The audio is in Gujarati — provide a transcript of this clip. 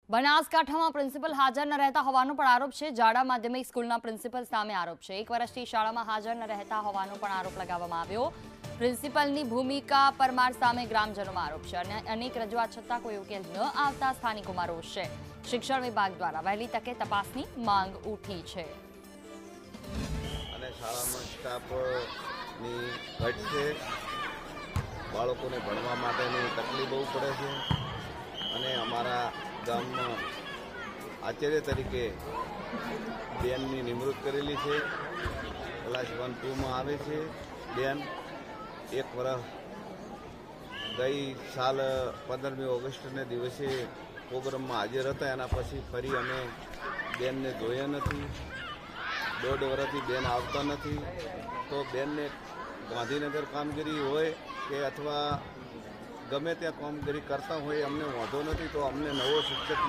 બનાસકાંઠામાં પ્રિન્સિપલ હાજર ન રહેતા હોવાનો પણ આરોપ છે। જાડા માધ્યમિક સ્કૂલના પ્રિન્સિપલ સામે આરોપ છે। 1 વર્ષથી શાળામાં હાજર ન રહેતા હોવાનો પણ આરોપ લગાવવામાં આવ્યો। પ્રિન્સિપલની ભૂમિકા પરમાર સામે ગ્રામજનોમાં આરોપ છે અને અનેક રજૂઆત છતાં કોઈ ઉકેલ ન આવતા સ્થાનિકોમાં રોષ છે। શિક્ષણ વિભાગ દ્વારા વહેલી તકે તપાસની માંગ ઉઠી છે। અને શાળામાં સ્ટાફની ઘટ છે, બાળકોને ભણવા માટેની તકલીફ બહુ પડે છે અને અમારા ગામમાં આચાર્ય તરીકે બેનની નિમણૂક કરેલી છે। ક્લાસ 1-2માં આવે છે બેન। 1 વર્ષ ગઈ સાલ 15મી ઓગસ્ટને દિવસે પ્રોગ્રામમાં હાજર હતા, એના પછી ફરી અમે બેનને જોયા નથી। 1.5 વર્ષથી બેન આવતા નથી। તો બેનને ગાંધીનગર કામગીરી હોય કે અથવા ગમે ત્યાં કામગીરી કરતા હોય, અમને વાંધો નથી। તો અમને નવો શિક્ષક